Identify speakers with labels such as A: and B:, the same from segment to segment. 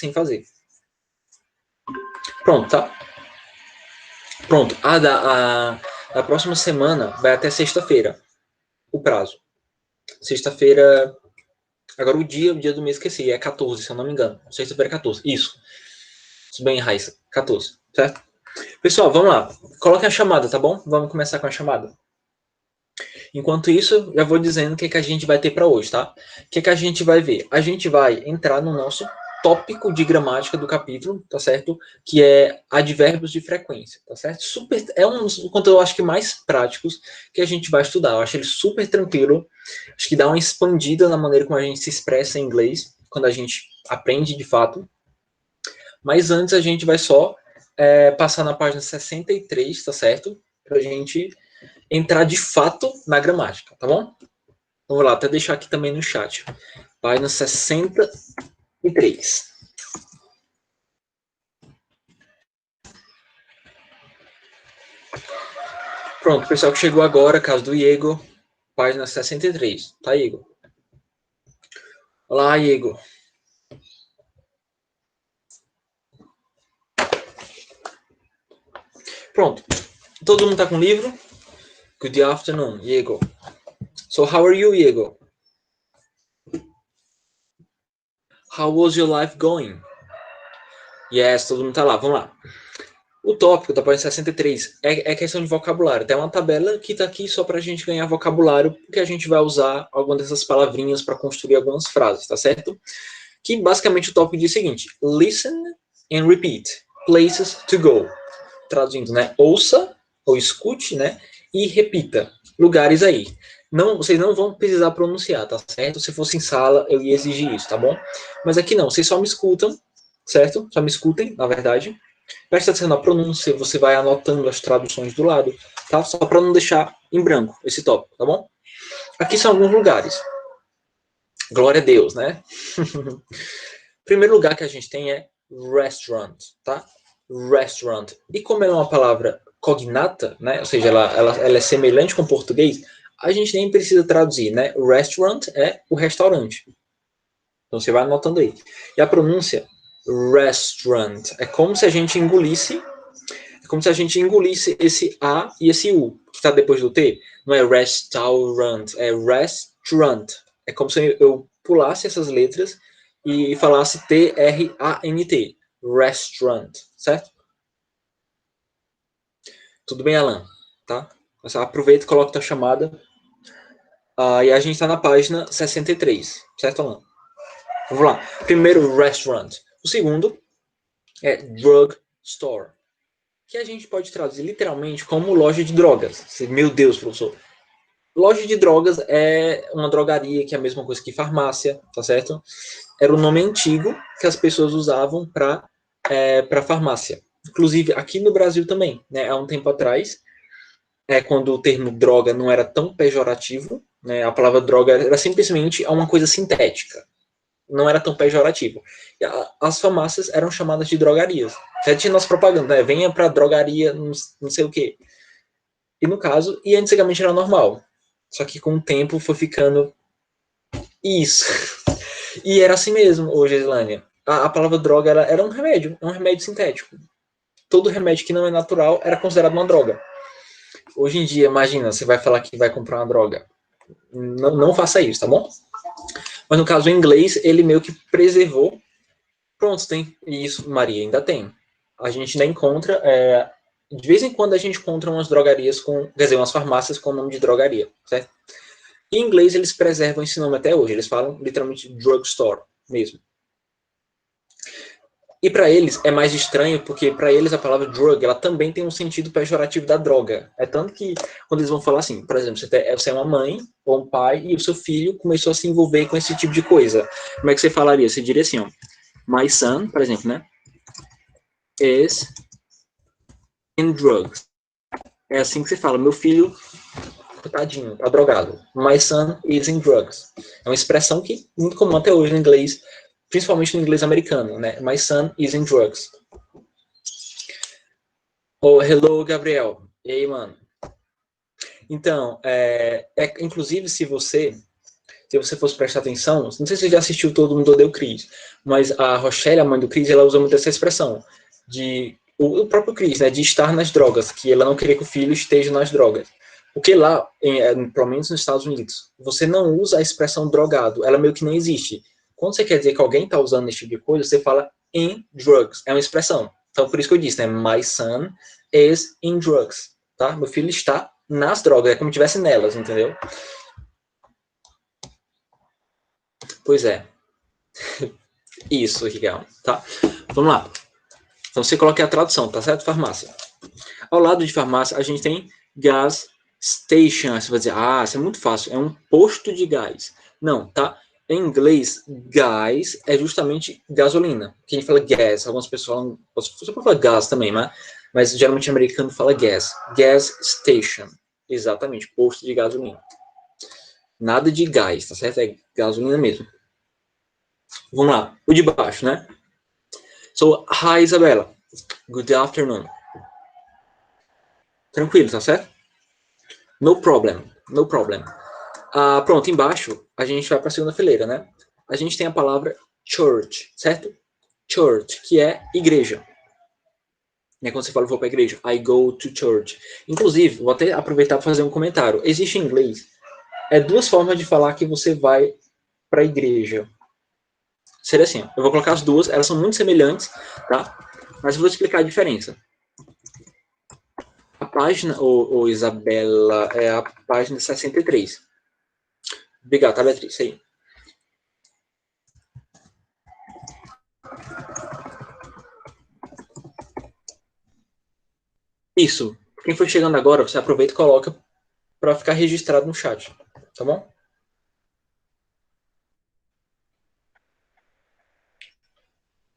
A: sem fazer. Pronto, tá? Pronto. A próxima semana vai até sexta-feira, o prazo. Sexta-feira, agora o dia do mês, esqueci, é 14, se eu não me engano. Sexta-feira é 14, isso. Tudo bem, Raíssa, 14, certo? Pessoal, vamos lá. Coloquem a chamada, tá bom? Vamos começar com a chamada. Enquanto isso, já vou dizendo o que a gente vai ter para hoje, tá? O que a gente vai ver? A gente vai entrar no nosso tópico de gramática do capítulo, tá certo? Que é advérbios de frequência, tá certo? É um dos conteúdos, eu acho que mais práticos que a gente vai estudar. Eu acho ele super tranquilo. Acho que dá uma expandida na maneira como a gente se expressa em inglês, quando a gente aprende de fato. Mas antes a gente vai só passar na página 63, tá certo? Pra gente entrar de fato na gramática, tá bom? Vamos lá, até deixar aqui também no chat. Página 63. Pronto, pessoal que chegou agora, caso do Igor, página 63, tá, Igor? Olá, Igor. Pronto. Todo mundo tá com o livro? Good afternoon, Igor. So, how are you, Igor? How was your life going? Yes, todo mundo tá lá, vamos lá. O tópico da página 63 é questão de vocabulário. Tem uma tabela que está aqui só para a gente ganhar vocabulário, porque a gente vai usar algumas dessas palavrinhas para construir algumas frases, tá certo? Que basicamente o tópico diz o seguinte: listen and repeat, places to go. Traduzindo, né? Ouça ou escute, né? E repita, lugares aí. Não, vocês não vão precisar pronunciar, tá certo? Se fosse em sala, eu ia exigir isso, tá bom? Mas aqui não, vocês só me escutam, certo? Só me escutem, na verdade. Presta atenção na pronúncia, você vai anotando as traduções do lado, tá? Só para não deixar em branco esse tópico, tá bom? Aqui são alguns lugares. Glória a Deus, né? Primeiro lugar que a gente tem é restaurant, tá? Restaurant. E como é uma palavra cognata, né? Ou seja, ela é semelhante com o português, a gente nem precisa traduzir, né? Restaurant é o restaurante. Então você vai anotando aí. E a pronúncia restaurant é como se a gente engolisse esse A e esse U, que está depois do T. Não é restaurant, é restaurant. É como se eu pulasse essas letras e falasse T-R-A-N-T. Restaurant, certo? Tudo bem, Alan? Tá? Aproveita e coloca a tua chamada. E a gente está na página 63, certo, Alan? Vamos lá. Primeiro, restaurant. O segundo é drug store, que a gente pode traduzir literalmente como loja de drogas. Meu Deus, professor. Loja de drogas é uma drogaria, que é a mesma coisa que farmácia, tá certo? Era o nome antigo que as pessoas usavam para farmácia. Inclusive, aqui no Brasil também, né? Há um tempo atrás, quando o termo droga não era tão pejorativo, né? A palavra droga era simplesmente uma coisa sintética. Não era tão pejorativo. As farmácias eram chamadas de drogarias. Até tinha nas propagandas, né? Venha para drogaria, não sei o quê. E no caso, e antigamente era normal. Só que com o tempo foi ficando isso. E era assim mesmo, hoje, Islânia. A palavra droga era um remédio, é um remédio sintético. Todo remédio que não é natural era considerado uma droga. Hoje em dia, imagina, você vai falar que vai comprar uma droga. Não faça isso, tá bom? Mas no caso, o inglês, ele meio que preservou. Pronto, tem isso, Maria, ainda tem. A gente ainda encontra, de vez em quando a gente encontra umas drogarias quer dizer, umas farmácias com o nome de drogaria, certo? Em inglês, eles preservam esse nome até hoje. Eles falam literalmente drugstore mesmo. E para eles é mais estranho, porque para eles a palavra drug, ela também tem um sentido pejorativo da droga. É tanto que quando eles vão falar assim, por exemplo, você é uma mãe ou um pai e o seu filho começou a se envolver com esse tipo de coisa. Como é que você falaria? Você diria assim, ó, my son, por exemplo, né, is in drugs. É assim que você fala, meu filho, coitadinho, tá drogado. My son is in drugs. É uma expressão que é muito comum até hoje no inglês, principalmente no inglês americano, né? My son is in drugs. Oh, hello, Gabriel. E aí, mano? Então, inclusive, se você se você fosse prestar atenção, não sei se você já assistiu Todo Mundo Odeia o Chris, mas a Rochelle, a mãe do Chris, ela usa muito essa expressão, de o próprio Chris, né, de estar nas drogas, que ela não queria que o filho esteja nas drogas. Porque lá, pelo menos nos Estados Unidos, você não usa a expressão drogado, ela meio que nem existe. Quando você quer dizer que alguém está usando esse tipo de coisa, você fala in drugs, é uma expressão. Então, por isso que eu disse, né, my son is in drugs, tá? Meu filho está nas drogas, é como se estivesse nelas, entendeu? Pois é. Isso, legal, tá? Vamos lá. Então, você coloca a tradução, tá certo? Farmácia. Ao lado de farmácia, a gente tem gas station. Você vai dizer, isso é muito fácil, é um posto de gás. Não, tá? Em inglês, gás é justamente gasolina. Quem fala gas, algumas pessoas falam, você pode falar gas também, mas geralmente o americano fala gas. Gas station. Exatamente, posto de gasolina. Nada de gás, tá certo? É gasolina mesmo. Vamos lá, o de baixo, né? So, hi Isabela. Good afternoon. Tranquilo, tá certo? No problem, no problem. Pronto, embaixo a gente vai para a segunda fileira, né? A gente tem a palavra church, certo? Church, que é igreja. É quando você fala, vou para a igreja, I go to church. Inclusive, vou até aproveitar para fazer um comentário. Existe em inglês, duas formas de falar que você vai para a igreja. Seria assim, eu vou colocar as duas, elas são muito semelhantes, tá? Mas eu vou explicar a diferença. A página, ô Isabela, é a página 63. Obrigado, tá, Beatriz? Aí. Isso. Quem for chegando agora, você aproveita e coloca para ficar registrado no chat, tá bom?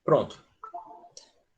A: Pronto.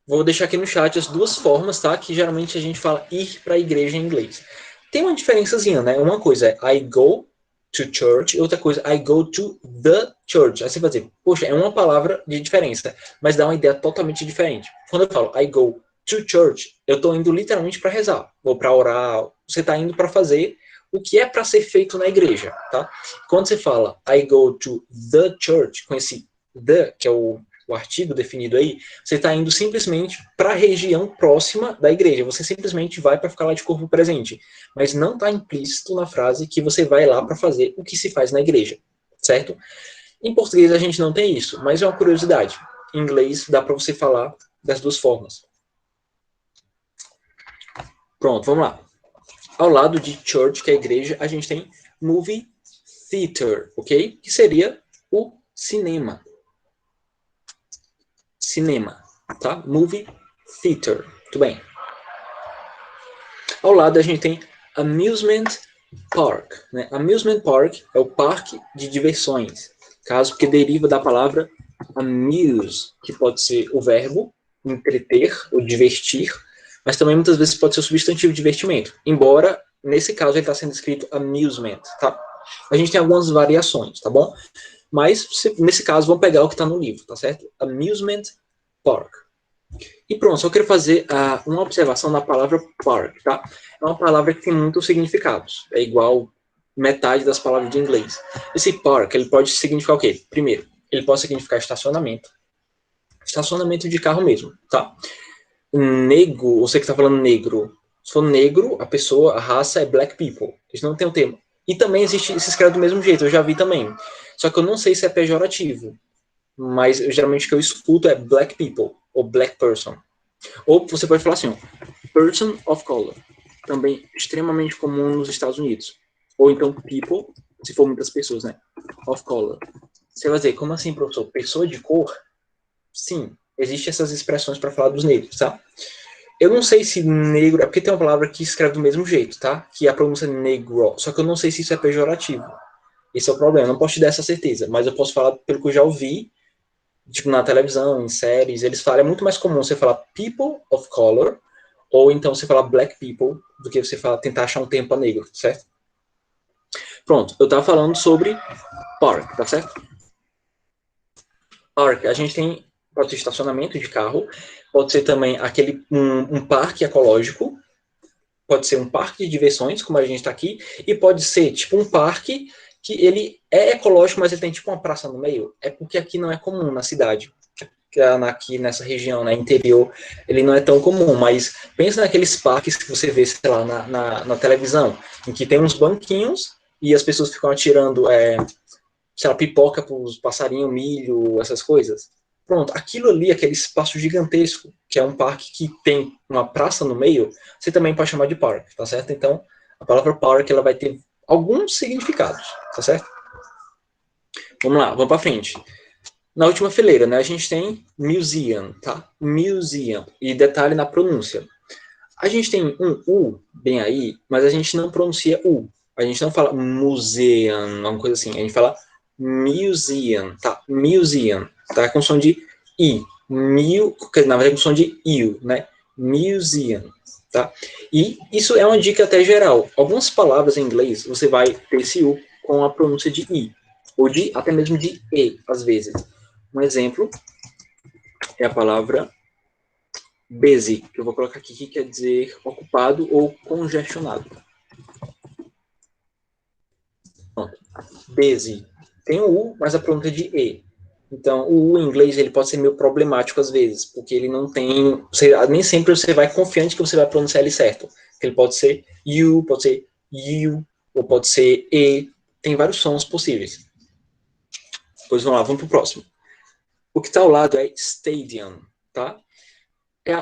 A: Vou deixar aqui no chat as duas formas, tá? Que geralmente a gente fala ir para a igreja em inglês. Tem uma diferençazinha, né? Uma coisa é I go to church, outra coisa I go to the church. Aí você vai dizer, poxa, é uma palavra de diferença, mas dá uma ideia totalmente diferente. Quando eu falo I go to church, eu estou indo literalmente para rezar, ou para orar, você está indo para fazer o que é para ser feito na igreja, tá? Quando você fala I go to the church, com esse the, que é o artigo definido aí, você está indo simplesmente para a região próxima da igreja. Você simplesmente vai para ficar lá de corpo presente. Mas não está implícito na frase que você vai lá para fazer o que se faz na igreja, certo? Em português a gente não tem isso, mas é uma curiosidade. Em inglês dá para você falar das duas formas. Pronto, vamos lá. Ao lado de church, que é a igreja, a gente tem movie theater, ok? Que seria o cinema. Cinema, tá? Movie theater, muito bem. Ao lado a gente tem amusement park, né? Amusement park é o parque de diversões, caso que deriva da palavra amuse, que pode ser o verbo entreter ou divertir, mas também muitas vezes pode ser o substantivo divertimento, embora nesse caso ele está sendo escrito amusement, tá? A gente tem algumas variações, tá bom? Mas, nesse caso, vamos pegar o que está no livro, tá certo? Amusement park. E pronto, só quero fazer uma observação na palavra park, tá? É uma palavra que tem muitos significados. É igual metade das palavras de inglês. Esse park, ele pode significar o quê? Primeiro, ele pode significar estacionamento. Estacionamento de carro mesmo, tá? Negro, você que está falando negro. Se for negro, a pessoa, a raça é black people. Eles não tem o termo. E também existe, se escreve do mesmo jeito, eu já vi também. Só que eu não sei se é pejorativo. Mas geralmente o que eu escuto é black people, ou black person. Ou você pode falar assim, person of color. Também extremamente comum nos Estados Unidos. Ou então people, se for muitas pessoas, né? Of color. Você vai dizer, como assim, professor? Pessoa de cor? Sim, existem essas expressões para falar dos negros, tá? Eu não sei se negro... É porque tem uma palavra que escreve do mesmo jeito, tá? Que a pronúncia é negro. Só que eu não sei se isso é pejorativo. Esse é o problema. Eu não posso te dar essa certeza. Mas eu posso falar pelo que eu já ouvi. Tipo, na televisão, em séries. Eles falam... É muito mais comum você falar people of color. Ou então você falar black people. Do que você falar, tentar achar um termo para negro, certo? Pronto. Eu tava falando sobre park, tá certo? Park. A gente tem... Pode ser estacionamento de carro. Pode ser também um parque ecológico. Pode ser um parque de diversões, como a gente está aqui, e pode ser tipo um parque que ele é ecológico, mas ele tem tipo uma praça no meio, é porque aqui não é comum na cidade. Aqui nessa região, né, interior, ele não é tão comum, mas pensa naqueles parques que você vê, sei lá, na televisão, em que tem uns banquinhos e as pessoas ficam atirando, sei lá, pipoca para os passarinhos, milho, essas coisas. Pronto, aquilo ali, aquele espaço gigantesco, que é um parque que tem uma praça no meio, você também pode chamar de parque, tá certo? Então, a palavra park, ela vai ter alguns significados, tá certo? Vamos lá, vamos para frente. Na última fileira, né, a gente tem museum, tá? Museum. E detalhe na pronúncia. A gente tem um U bem aí, mas a gente não pronuncia U. A gente não fala museum, alguma coisa assim. A gente fala museum, tá? Museum, tá? Com som de I. Na verdade, com som de IU, né? Museum, tá? E isso é uma dica até geral. Algumas palavras em inglês, você vai ter esse U com a pronúncia de I. Ou de, até mesmo de E, às vezes. Um exemplo é a palavra busy, que eu vou colocar aqui, que quer dizer ocupado ou congestionado. Pronto. Busy. Tem o U, mas a pronúncia é de E. Então, o U em inglês ele pode ser meio problemático às vezes, porque ele não tem... nem sempre você vai confiante que você vai pronunciar ele certo. Ele pode ser you, pode ser you, ou pode ser E. Tem vários sons possíveis. Pois vamos lá, vamos para o próximo. O que está ao lado é stadium, tá?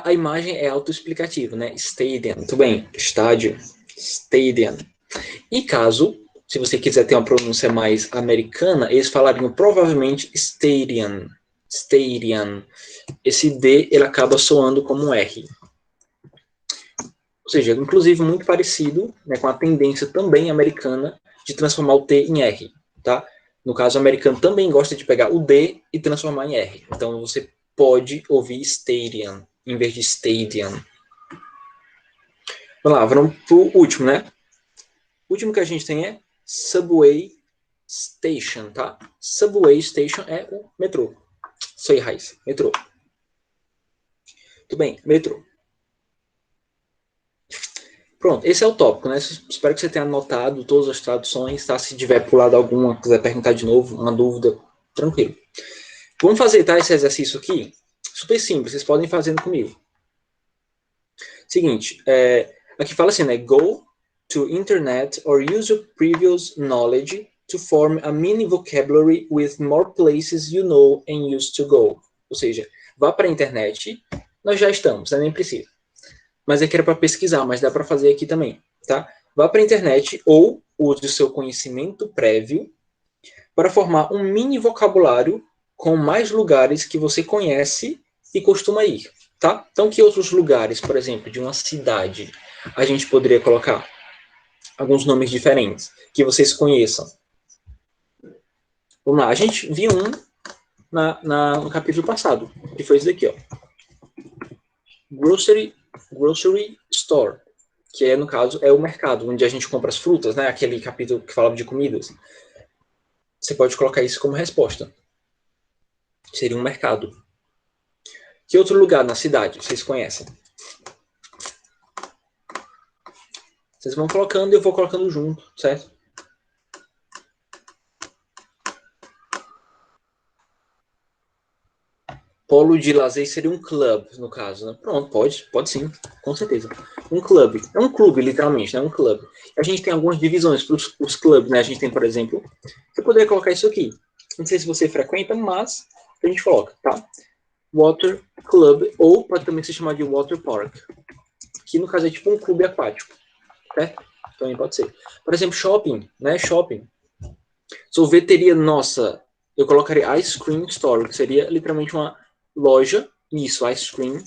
A: A imagem é autoexplicativa, né? Stadium, muito bem. Estádio, stadium. E caso, se você quiser ter uma pronúncia mais americana, eles falariam provavelmente stadium. Stadium. Esse D, ele acaba soando como um R. Ou seja, inclusive muito parecido, né, com a tendência também americana de transformar o T em R, tá? No caso, o americano também gosta de pegar o D e transformar em R. Então, você pode ouvir stadium em vez de stadium. Vamos lá, vamos pro último, né? O último que a gente tem é Subway Station, tá? Subway Station é o metrô. Isso aí, Raiz. Metrô. Tudo bem, metrô. Pronto, esse é o tópico, né? Espero que você tenha anotado todas as traduções, tá? Se tiver pulado alguma, quiser perguntar de novo, uma dúvida, tranquilo. Vamos fazer, tá? Esse exercício aqui, super simples, vocês podem ir fazendo comigo. Seguinte, aqui fala assim, né? Go to internet or use your previous knowledge to form a mini vocabulary with more places you know and used to go. Ou seja, vá para a internet, nós já estamos, né? Nem precisa. Mas aqui era para pesquisar, mas dá para fazer aqui também, tá? Vá para a internet ou use o seu conhecimento prévio para formar um mini vocabulário com mais lugares que você conhece e costuma ir, tá? Então, que outros lugares, por exemplo, de uma cidade, a gente poderia colocar alguns nomes diferentes que vocês conheçam? Vamos lá, a gente viu um no capítulo passado, que foi esse daqui, ó. Grocery Store, que é, no caso, é o mercado, onde a gente compra as frutas, né? Aquele capítulo que falava de comidas. Você pode colocar isso como resposta. Seria um mercado. Que outro lugar na cidade vocês conhecem? Vocês vão colocando e eu vou colocando junto, certo? Polo de lazer seria um club, no caso, né? Pronto, pode sim, com certeza. Um clube. É um clube, literalmente, né? Um clube. A gente tem algumas divisões para os clubes, né? A gente tem, por exemplo, eu poderia colocar isso aqui. Não sei se você frequenta, mas a gente coloca, tá? Water Club, ou pode também se chamar de Water Park, que no caso é tipo um clube aquático, certo? Também pode ser. Por exemplo, shopping, né? Shopping. Sorveteria, nossa, eu colocaria Ice Cream Store, que seria literalmente uma loja, isso, ice cream,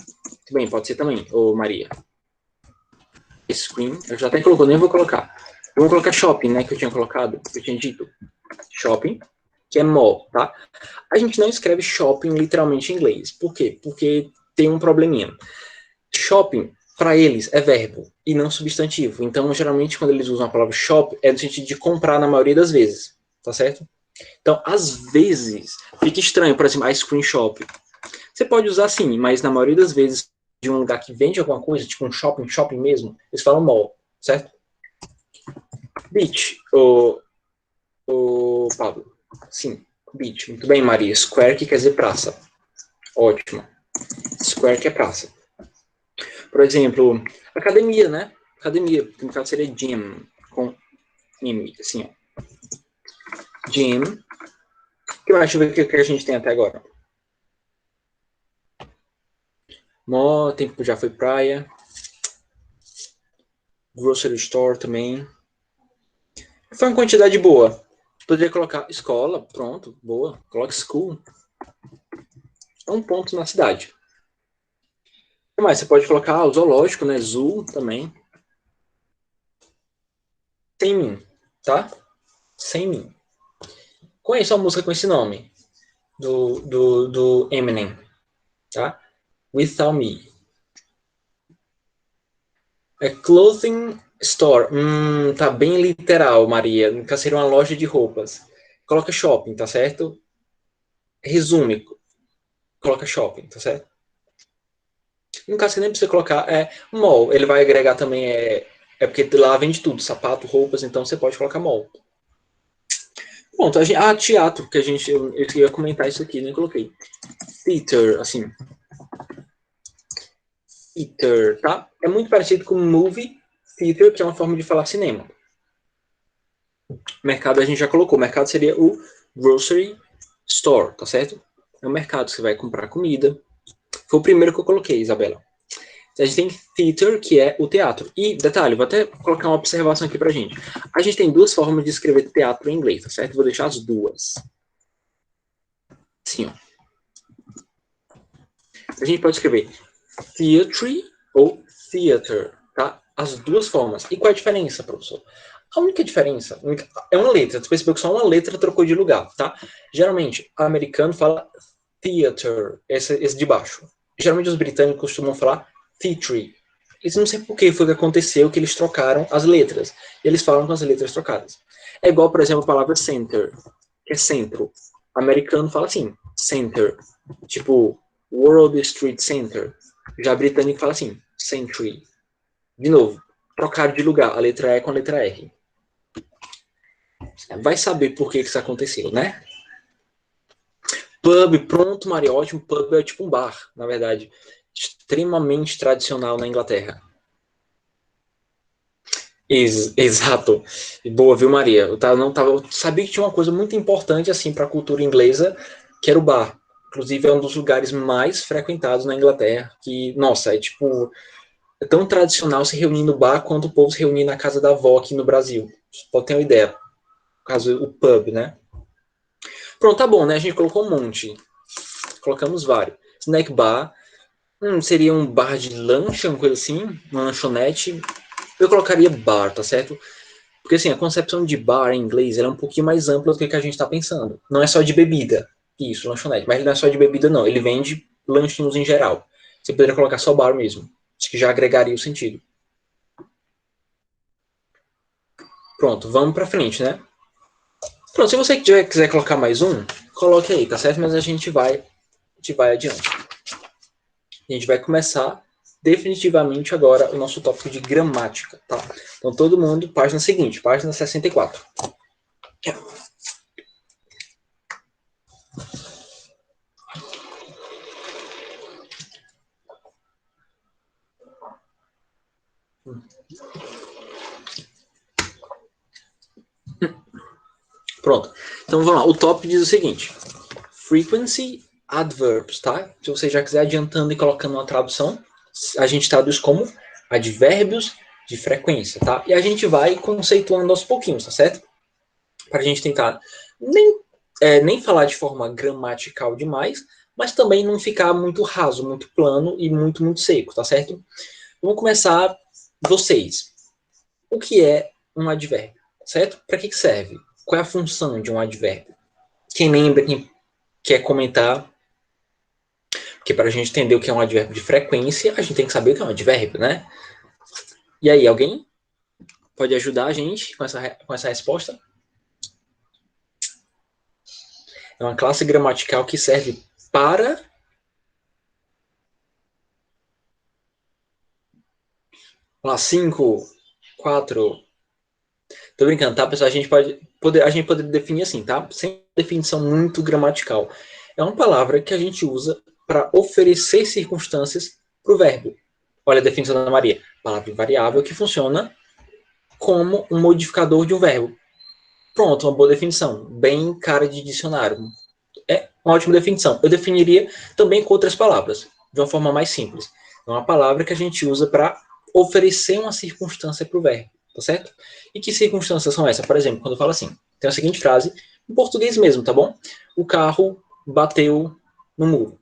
A: bem, pode ser também, ô Maria. Ice cream, eu já até colocou, nem vou colocar. Eu vou colocar shopping, né, que eu tinha colocado, que eu tinha dito. Shopping, que é mall, tá? A gente não escreve shopping literalmente em inglês. Por quê? Porque tem um probleminha. Shopping, para eles, é verbo e não substantivo. Então, geralmente, quando eles usam a palavra shop, é no sentido de comprar na maioria das vezes, tá certo? Então, às vezes, fica estranho, por exemplo, ice cream shop. Você pode usar sim, mas na maioria das vezes, de um lugar que vende alguma coisa, tipo um shopping mesmo, eles falam mall, certo? Beach, Ô, Pablo. Sim, beach. Muito bem, Maria. Square, que quer dizer praça. Ótimo. Square, que é praça. Por exemplo, academia, né? Academia, que no caso seria gym, com M, assim, ó. Gym. O que mais? Deixa eu ver o que a gente tem até agora. Mó, tempo já foi praia. Grocery store também. Foi uma quantidade boa. Poderia colocar escola, pronto, boa. Coloque school. É um ponto na cidade. O que mais? Você pode colocar o zoológico, né? Zoo também. Sem mim, tá? Sem mim. Conheço a música com esse nome. Do Eminem, tá? Without Me. É clothing store. Tá bem literal, Maria. Nunca seria uma loja de roupas. Coloca shopping, tá certo? Resume. Coloca shopping, tá certo? No caso, você nem precisa colocar mall. Ele vai agregar também. É porque lá vende tudo: sapato, roupas. Então você pode colocar mall. Bom, então teatro, que eu ia comentar isso aqui, nem coloquei. Theater, assim. Theater, tá? É muito parecido com movie, theater, que é uma forma de falar cinema. Mercado a gente já colocou. Mercado seria o grocery store, tá certo? É o mercado que você vai comprar comida. Foi o primeiro que eu coloquei, Isabela. A gente tem theater, que é o teatro. E, detalhe, vou até colocar uma observação aqui pra gente. A gente tem duas formas de escrever teatro em inglês, tá certo? Vou deixar as duas. Assim, ó. A gente pode escrever theatre ou theater, tá? As duas formas. E qual é a diferença, professor? A única diferença é uma letra. Você percebeu que só uma letra trocou de lugar, tá? Geralmente, o americano fala theater, esse de baixo. Geralmente, os britânicos costumam falar theatre. Isso não sei por que foi que aconteceu que eles trocaram as letras. Eles falam com as letras trocadas. É igual, por exemplo, a palavra center, que é centro. O americano fala assim, center. Tipo, World Street Center. Já britânico fala assim, Century. De novo, trocar de lugar a letra E com a letra R. Vai saber por que isso aconteceu, né? Pub, pronto, Maria, ótimo. Pub é tipo um bar, na verdade. Extremamente tradicional na Inglaterra. Exato. Boa, viu, Maria? Eu sabia que tinha uma coisa muito importante assim para a cultura inglesa, que era o bar. Inclusive é um dos lugares mais frequentados na Inglaterra, que, nossa, é tipo é tão tradicional se reunir no bar quanto o povo se reunir na casa da avó aqui no Brasil. Pode ter uma ideia. No caso, o pub, né? Pronto, tá bom, né? A gente colocou um monte. Colocamos vários. Snack bar. Seria um bar de lanche, uma coisa assim. Uma lanchonete. Eu colocaria bar, tá certo? Porque assim, a concepção de bar em inglês é um pouquinho mais ampla do que a gente está pensando. Não é só de bebida. Isso, lanchonete. Mas ele não é só de bebida, não. Ele vende lanchinhos em geral. Você poderia colocar só bar mesmo. Acho que já agregaria o sentido. Pronto, vamos pra frente, né? Pronto, se você quiser colocar mais um, coloque aí, tá certo? Mas a gente vai adiante. A gente vai começar definitivamente agora o nosso tópico de gramática, tá? Então todo mundo, página seguinte, página 64. Pronto. Então vamos lá. O tópico diz o seguinte: frequency adverbs, tá? Se você já quiser adiantando e colocando uma tradução, a gente traduz como advérbios de frequência, tá? E a gente vai conceituando aos pouquinhos, tá certo? Para a gente tentar nem falar de forma gramatical demais, mas também não ficar muito raso, muito plano e muito, muito seco, tá certo? Vamos começar vocês. O que é um advérbio, certo? Para que serve? Qual é a função de um advérbio? Quem lembra, quem quer comentar? Porque para a gente entender o que é um advérbio de frequência, a gente tem que saber o que é um advérbio, né? E aí, alguém pode ajudar a gente com essa resposta? É uma classe gramatical que serve para. Vamos lá, 5, 4. Tô brincando, tá, pessoal? A gente pode definir assim, tá? Sem definição muito gramatical. É uma palavra que a gente usa para oferecer circunstâncias para o verbo. Olha a definição da Maria. Palavra invariável que funciona como um modificador de um verbo. Pronto, uma boa definição. Bem cara de dicionário. É uma ótima definição. Eu definiria também com outras palavras, de uma forma mais simples. É uma palavra que a gente usa para oferecer uma circunstância para o verbo, tá certo? E que circunstâncias são essas? Por exemplo, quando eu falo assim, tem a seguinte frase, em português mesmo, tá bom? O carro bateu no muro.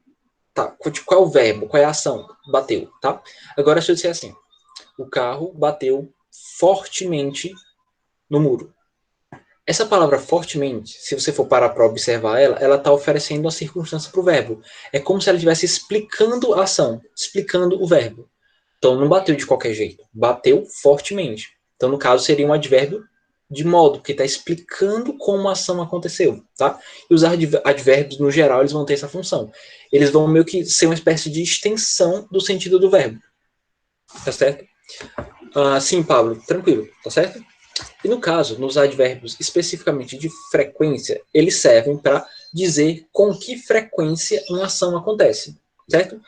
A: Tá, qual é o verbo? Qual é a ação? Bateu, tá? Agora, se eu disser assim, o carro bateu fortemente no muro. Essa palavra fortemente, se você for parar para observar ela está oferecendo uma circunstância para o verbo. É como se ela estivesse explicando a ação, explicando o verbo. Então, não bateu de qualquer jeito, bateu fortemente. Então, no caso, seria um advérbio de modo, porque está explicando como a ação aconteceu, tá? E os advérbios, no geral, eles vão ter essa função. Eles vão meio que ser uma espécie de extensão do sentido do verbo. Tá certo? Sim, Pablo, tranquilo, tá certo? E no caso, nos advérbios especificamente de frequência, eles servem para dizer com que frequência uma ação acontece, certo?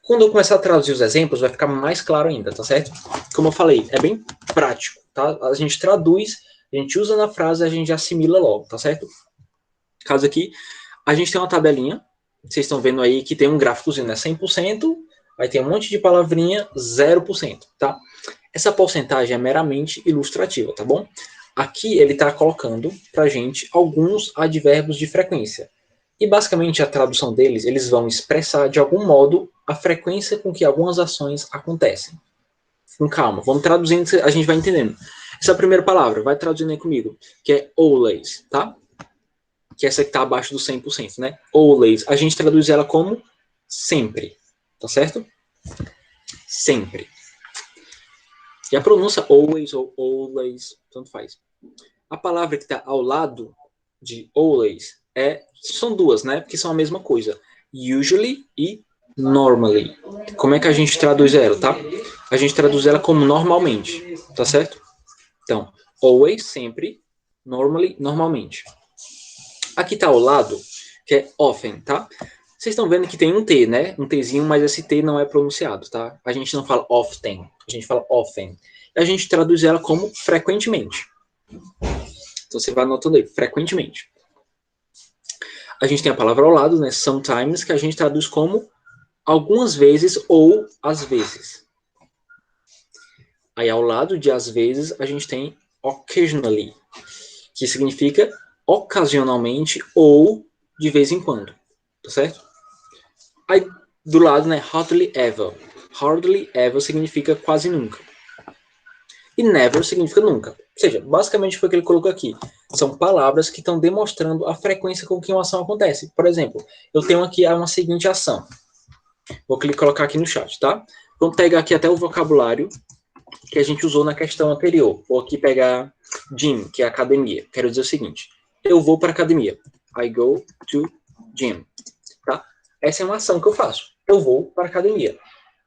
A: Quando eu começar a traduzir os exemplos, vai ficar mais claro ainda, tá certo? Como eu falei, é bem prático, tá? A gente traduz, a gente usa na frase, a gente assimila logo, tá certo? No caso aqui, a gente tem uma tabelinha, vocês estão vendo aí que tem um gráficozinho, né? 100%, aí tem um monte de palavrinha, 0%, tá? Essa porcentagem é meramente ilustrativa, tá bom? Aqui ele está colocando para gente alguns advérbios de frequência. E basicamente a tradução deles, eles vão expressar de algum modo a frequência com que algumas ações acontecem. Com calma, vamos traduzindo, a gente vai entendendo. Essa primeira palavra, vai traduzindo aí comigo, que é always, tá? Que é essa que está abaixo do 100%, né? Always, a gente traduz ela como sempre, tá certo? Sempre. E a pronúncia always ou always, tanto faz. A palavra que está ao lado de always são duas, né? Porque são a mesma coisa. Usually e normally. Como é que a gente traduz ela, tá? A gente traduz ela como normalmente, tá certo? Então, always, sempre, normally, normalmente. Aqui está ao lado, que é often, tá? Vocês estão vendo que tem um T, né? Um Tzinho, mas esse T não é pronunciado, tá? A gente não fala often, a gente fala often. E a gente traduz ela como frequentemente. Então você vai anotando aí, frequentemente. A gente tem a palavra ao lado, né? Sometimes, que a gente traduz como algumas vezes ou às vezes. Aí ao lado de às vezes, a gente tem occasionally, que significa ocasionalmente ou de vez em quando. Tá certo? Aí do lado, né? Hardly ever. Hardly ever significa quase nunca. E never significa nunca. Ou seja, basicamente foi o que ele colocou aqui. São palavras que estão demonstrando a frequência com que uma ação acontece. Por exemplo, eu tenho aqui uma seguinte ação. Vou colocar aqui no chat, tá? Vamos pegar aqui até o vocabulário que a gente usou na questão anterior. Vou aqui pegar gym, que é academia. Quero dizer o seguinte. Eu vou para a academia. I go to gym. Tá? Essa é uma ação que eu faço. Eu vou para a academia.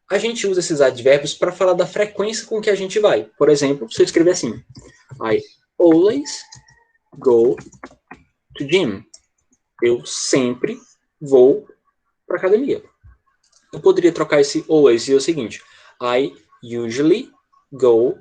A: A gente usa esses advérbios para falar da frequência com que a gente vai. Por exemplo, se eu escrever assim, I always go to gym. Eu sempre vou para academia. Eu poderia trocar esse always e dizer o seguinte, I usually go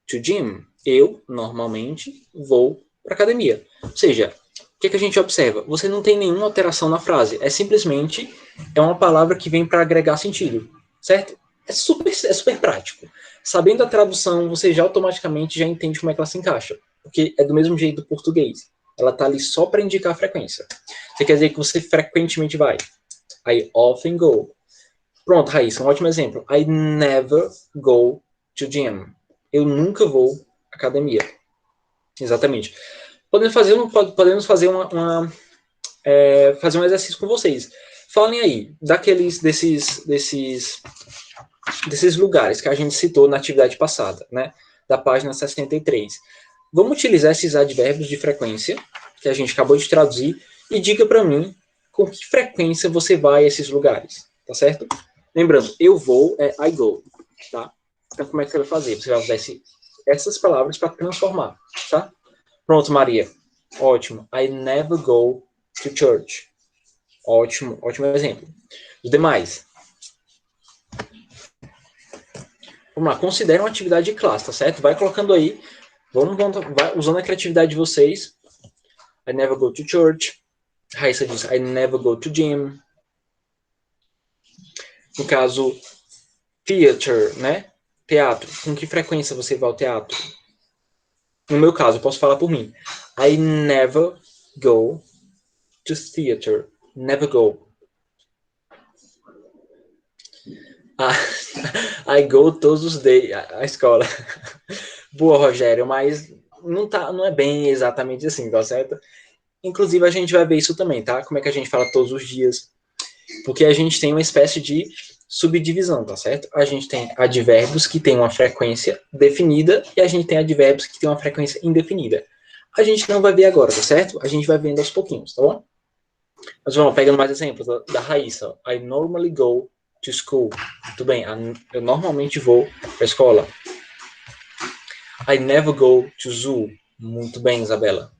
A: to gym. Eu, normalmente, vou para academia. Ou seja, o que a gente observa? Você não tem nenhuma alteração na frase. É simplesmente uma palavra que vem para agregar sentido. Certo? É super prático. Sabendo a tradução, você já automaticamente já entende como é que ela se encaixa. Porque é do mesmo jeito do português. Ela está ali só para indicar a frequência. Você quer dizer que você frequentemente vai. I often go. Pronto, Raíssa, um ótimo exemplo. I never go to gym. Eu nunca vou à academia. Exatamente. Podemos fazer fazer um exercício com vocês. Falem aí, desses lugares que a gente citou na atividade passada, né? Da página 63. Vamos utilizar esses advérbios de frequência, que a gente acabou de traduzir, e diga para mim com que frequência você vai a esses lugares, tá certo? Lembrando, eu vou é I go, tá? Então como é que você vai fazer? Você vai usar esse essas palavras para transformar, tá? Pronto, Maria. Ótimo. I never go to church. Ótimo, ótimo exemplo. Os demais. Vamos lá, considere uma atividade de classe, tá certo? Vai colocando aí. Vai usando a criatividade de vocês. I never go to church. Raíssa diz, I never go to gym. No caso, theater, né? Teatro. Com que frequência você vai ao teatro? No meu caso, eu posso falar por mim. I never go to theater. Never go. I go todos os dias à escola. Boa, Rogério, mas não é bem exatamente assim, tá certo? Inclusive, a gente vai ver isso também, tá? Como é que a gente fala todos os dias. Porque a gente tem uma espécie de subdivisão, tá certo? A gente tem advérbios que têm uma frequência definida e a gente tem advérbios que têm uma frequência indefinida. A gente não vai ver agora, tá certo? A gente vai vendo aos pouquinhos, tá bom? Mas vamos pegando mais exemplos da Raíssa. I normally go to school. Muito bem, eu normalmente vou para a escola. I never go to zoo. Muito bem, Isabela.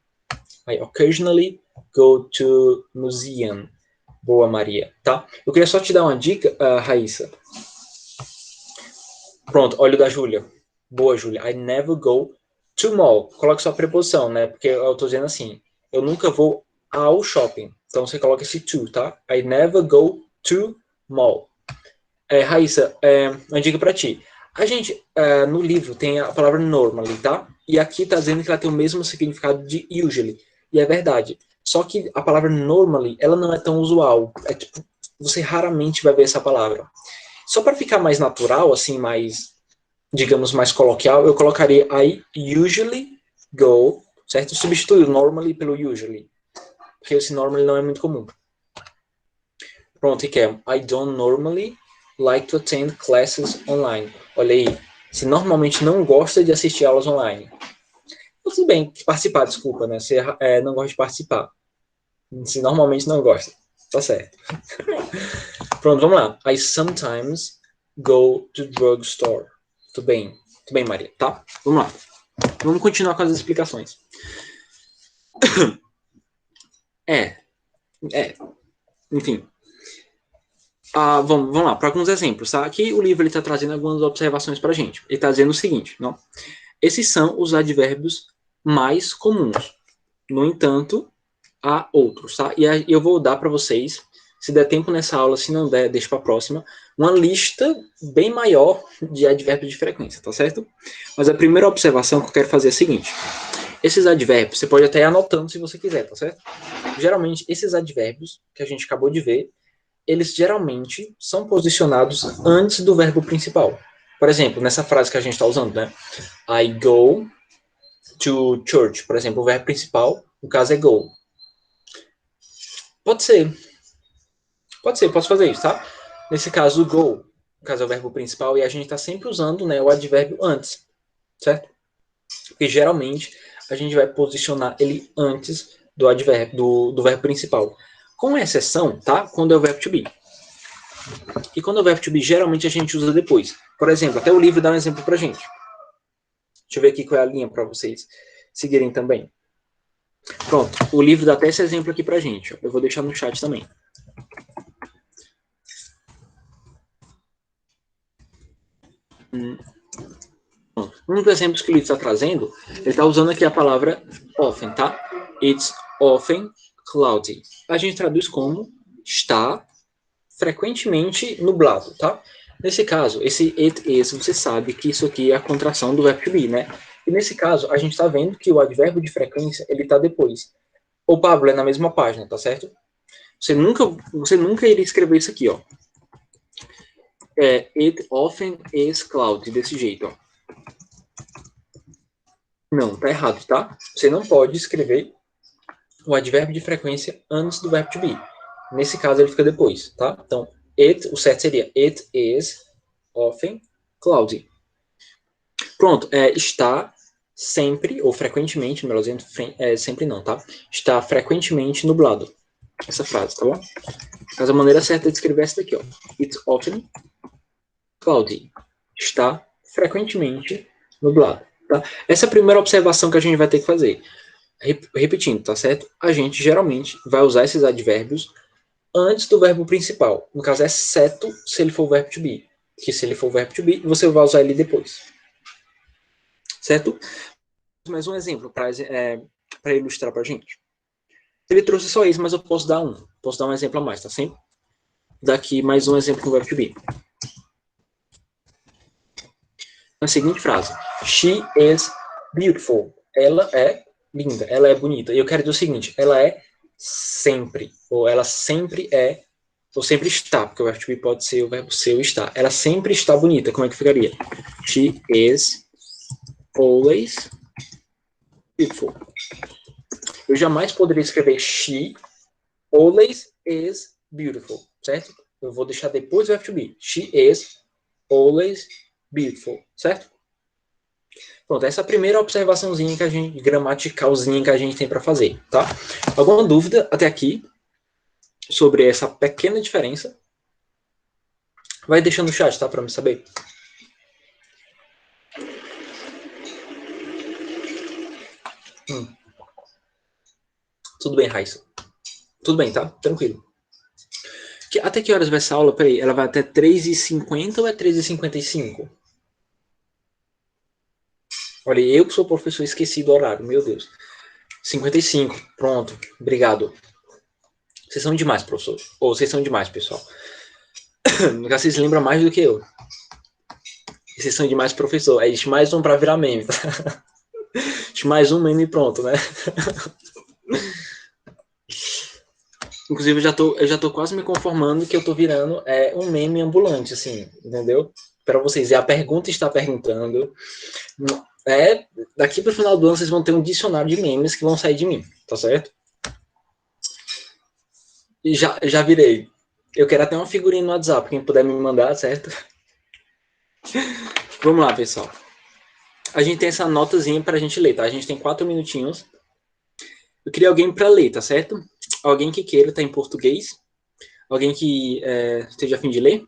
A: I occasionally go to museum. Boa, Maria. Tá? Eu queria só te dar uma dica, Raíssa. Pronto, olha o da Júlia. Boa, Júlia. I never go to mall. Coloque sua preposição, né? Porque eu tô dizendo assim, eu nunca vou ao shopping. Então você coloca esse to, tá? I never go to mall. Raíssa, uma dica pra ti. A gente, no livro, tem a palavra normally, tá? E aqui tá dizendo que ela tem o mesmo significado de usually. E é verdade. Só que a palavra normally, ela não é tão usual. Tipo, você raramente vai ver essa palavra. Só para ficar mais natural, assim, mais, digamos, mais coloquial, eu colocaria I usually go, certo? Substitui o normally pelo usually. Porque esse normally não é muito comum. Pronto, e que é I don't normally like to attend classes online. Olha aí, você normalmente não gosta de assistir aulas online. Tudo bem, participar, desculpa, né? Você não gosta de participar. Você normalmente não gosta. Tá certo. Pronto, vamos lá. I sometimes go to drugstore. Tudo bem, Maria, tá? Vamos lá. Vamos continuar com as explicações. Enfim. Vamos lá, para alguns exemplos, tá? Aqui o livro está trazendo algumas observações para a gente. Ele está dizendo o seguinte, não? Esses são os advérbios mais comuns. No entanto, há outros, tá? E eu vou dar para vocês, se der tempo nessa aula, se não der, deixa para a próxima, uma lista bem maior de advérbios de frequência, tá certo? Mas a primeira observação que eu quero fazer é a seguinte. Esses advérbios, você pode até ir anotando se você quiser, tá certo? Geralmente, esses advérbios que a gente acabou de ver, eles geralmente são posicionados antes do verbo principal. Por exemplo, nessa frase que a gente está usando, né? I go to church. Por exemplo, o verbo principal, no caso é go. Pode ser, posso fazer isso, tá? Nesse caso, go, no caso é o verbo principal, e a gente está sempre usando, né, o advérbio antes, certo? Porque geralmente a gente vai posicionar ele antes do advérbio, do verbo principal. Com exceção, tá? Quando é o verbo to be. E quando é o verbo to be, geralmente a gente usa depois. Por exemplo, até o livro dá um exemplo pra gente. Deixa eu ver aqui qual é a linha para vocês seguirem também. Pronto, o livro dá até esse exemplo aqui pra gente. Eu vou deixar no chat também. Um dos exemplos que ele está trazendo, ele está usando aqui a palavra often, tá? It's often cloudy. A gente traduz como está frequentemente nublado, tá? Nesse caso, esse it is, você sabe que isso aqui é a contração do verbo to be, né? E nesse caso, a gente está vendo que o advérbio de frequência, ele está depois. O Pablo é na mesma página, tá certo? Você nunca iria escrever isso aqui, ó. It often is cloudy, desse jeito, ó. Não, tá errado, tá? Você não pode escrever o advérbio de frequência antes do verbo to be. Nesse caso, ele fica depois, tá? Então, o certo seria it is often cloudy. Pronto, está sempre, ou frequentemente, melhor dizendo, sempre não, tá? Está frequentemente nublado. Essa frase, tá bom? Mas a maneira certa de escrever é essa daqui, ó. It's often cloudy. Está frequentemente nublado. Tá? Essa é a primeira observação que a gente vai ter que fazer. Repetindo, tá certo? A gente geralmente vai usar esses advérbios antes do verbo principal. No caso, exceto se ele for o verbo to be. Que se ele for o verbo to be, você vai usar ele depois. Certo? Mais um exemplo para ilustrar para a gente. Ele trouxe só isso, mas eu posso dar um. Posso dar um exemplo a mais, tá sempre? Daqui mais um exemplo com o verbo to be. A seguinte frase. She is beautiful. Ela é linda, ela é bonita. E eu quero dizer o seguinte, ela é sempre, ou ela sempre é, ou sempre está, porque o verbo to be pode ser o verbo ser ou estar. Ela sempre está bonita. Como é que ficaria? She is always beautiful. Eu jamais poderia escrever she always is beautiful, certo? Eu vou deixar depois do verbo to be. She is always beautiful, certo? Pronto, essa é a primeira observaçãozinha que a gente, gramaticalzinha que a gente tem para fazer, tá? Alguma dúvida até aqui sobre essa pequena diferença? Vai deixando no chat, tá? Para me saber. Tudo bem, Raíssa. Tudo bem, tá? Tranquilo. Até que horas vai essa aula? Peraí, ela vai até 3h50 ou é 3h55? Olha, eu que sou professor esqueci do horário, meu Deus. 55, pronto, obrigado. Vocês são demais, professor. Ou vocês são demais, pessoal. Vocês lembram mais do que eu. Vocês são demais, professor. Aí existe mais um para virar meme. Tá? Existe mais um meme e pronto, né? Inclusive, eu já tô quase me conformando que eu tô virando um meme ambulante, assim, entendeu? Para vocês. E a pergunta está perguntando. Daqui para o final do ano, vocês vão ter um dicionário de memes que vão sair de mim, tá certo? E já virei. Eu quero até uma figurinha no WhatsApp, quem puder me mandar, certo? Vamos lá, pessoal. A gente tem essa notazinha para a gente ler, tá? A gente tem 4 minutinhos. Eu queria alguém para ler, tá certo? Alguém que queira, tá em português. Alguém que esteja a fim de ler.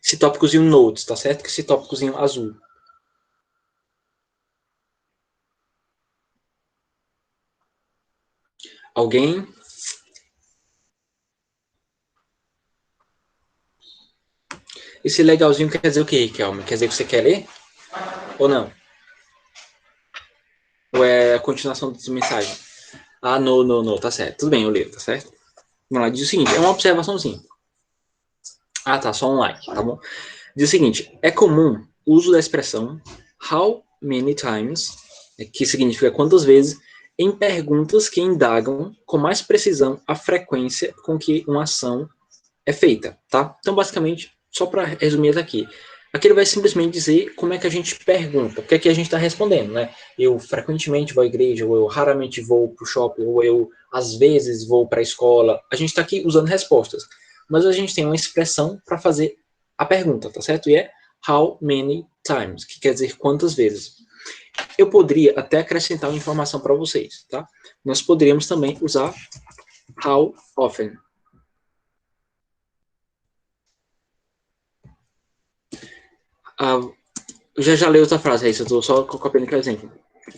A: Esse tópicozinho notes, tá certo? Que esse tópicozinho azul. Alguém? Esse legalzinho quer dizer o quê, Kelma? Quer dizer que você quer ler? Ou não? Ou é a continuação das mensagens? Ah, não, tá certo. Tudo bem, eu leio, tá certo? Vamos lá, diz o seguinte, é uma observaçãozinha. Ah, tá, só um like, tá bom? Diz o seguinte, é comum o uso da expressão how many times, que significa quantas vezes, em perguntas que indagam com mais precisão a frequência com que uma ação é feita, tá? Então, basicamente, só para resumir aqui, aqui ele vai simplesmente dizer como é que a gente pergunta, porque aqui a gente está respondendo, né? Eu frequentemente vou à igreja, ou eu raramente vou para o shopping, ou eu às vezes vou para a escola. A gente está aqui usando respostas, mas a gente tem uma expressão para fazer a pergunta, tá certo? E é how many times, que quer dizer quantas vezes. Eu poderia até acrescentar uma informação para vocês, tá? Nós poderíamos também usar how often. Eu já leio outra frase, é isso, eu estou só copiando aquele exemplo.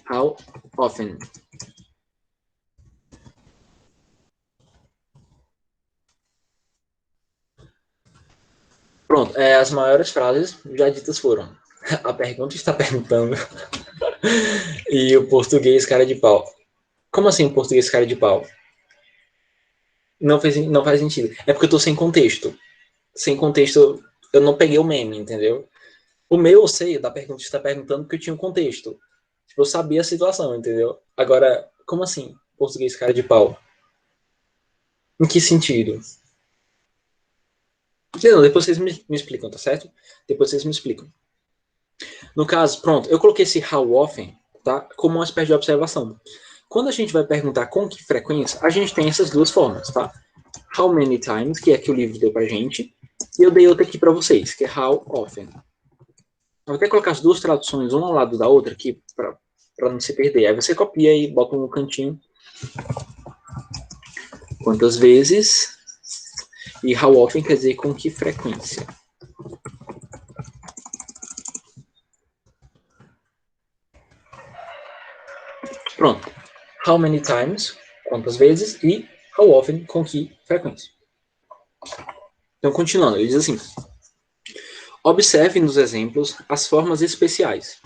A: How often? Pronto, as maiores frases já ditas foram. A pergunta está perguntando. E o português cara de pau. Como assim o português cara de pau? Não faz sentido. É porque eu tô sem contexto. Sem contexto, eu não peguei o meme, entendeu? O meu eu sei da pergunta está perguntando porque eu tinha um contexto. Tipo, eu sabia a situação, entendeu? Agora, como assim português cara de pau? Em que sentido? Não, depois vocês me explicam, tá certo? Depois vocês me explicam. No caso, pronto, eu coloquei esse how often, tá? Como uma espécie de observação. Quando a gente vai perguntar com que frequência, a gente tem essas duas formas, tá? How many times, que é que o livro deu pra gente, e eu dei outra aqui para vocês, que é how often. Eu vou até colocar as duas traduções, uma ao lado da outra aqui, para não se perder. Aí você copia e bota no cantinho. Quantas vezes? E how often quer dizer com que frequência. Pronto. How many times, quantas vezes, e how often, com que frequência. Então, continuando, ele diz assim: observe nos exemplos as formas especiais.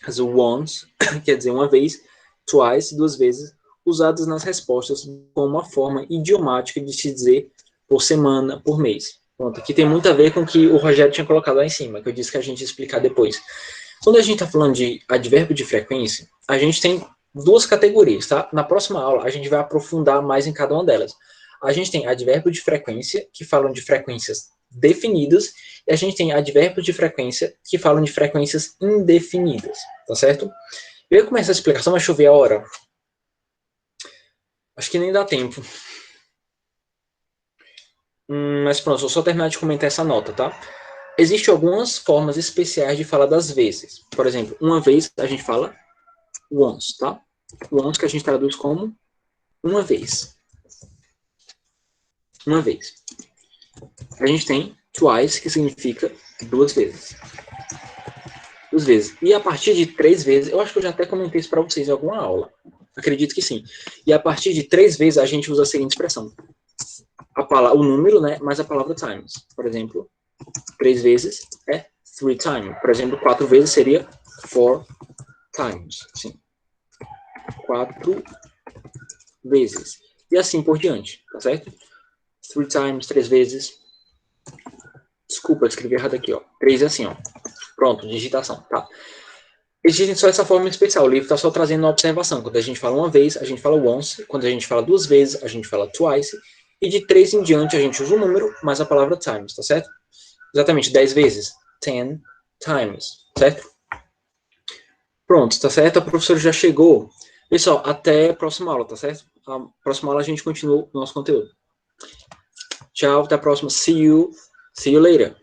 A: As once, quer dizer uma vez, twice, duas vezes, usadas nas respostas como uma forma idiomática de se dizer por semana, por mês. Pronto, aqui tem muito a ver com o que o Rogério tinha colocado lá em cima, que eu disse que a gente ia explicar depois. Quando a gente está falando de advérbio de frequência, a gente tem duas categorias, tá? Na próxima aula, a gente vai aprofundar mais em cada uma delas. A gente tem advérbio de frequência, que falam de frequências definidas, e a gente tem advérbios de frequência, que falam de frequências indefinidas, tá certo? Eu ia começar a explicação, mas deixa eu ver a hora. Acho que nem dá tempo. Mas pronto, vou só terminar de comentar essa nota, tá? Existem algumas formas especiais de falar das vezes. Por exemplo, uma vez a gente fala once, tá? Once que a gente traduz como uma vez. Uma vez. A gente tem twice, que significa duas vezes. Duas vezes. E a partir de 3 vezes, eu acho que eu já até comentei isso para vocês em alguma aula. Acredito que sim. E a partir de 3 vezes a gente usa a seguinte expressão. O número, né? Mais a palavra times. Por exemplo, 3 vezes é 3 times. Por exemplo, 4 vezes seria 4 times. Sim. 4 vezes. E assim por diante, tá certo? 3 times, 3 vezes. Desculpa, eu escrevi errado aqui, ó. 3 é assim, ó. Pronto, digitação, tá? Existe só essa forma especial. O livro está só trazendo uma observação. Quando a gente fala uma vez, a gente fala once. Quando a gente fala 2 vezes, a gente fala twice. E de 3 em diante, a gente usa o número mais a palavra times, tá certo? Exatamente, 10 vezes. 10 times, certo? Pronto, tá certo? A professora já chegou. Pessoal, até a próxima aula, tá certo? A próxima aula a gente continua o nosso conteúdo. Tchau, até a próxima. See you later.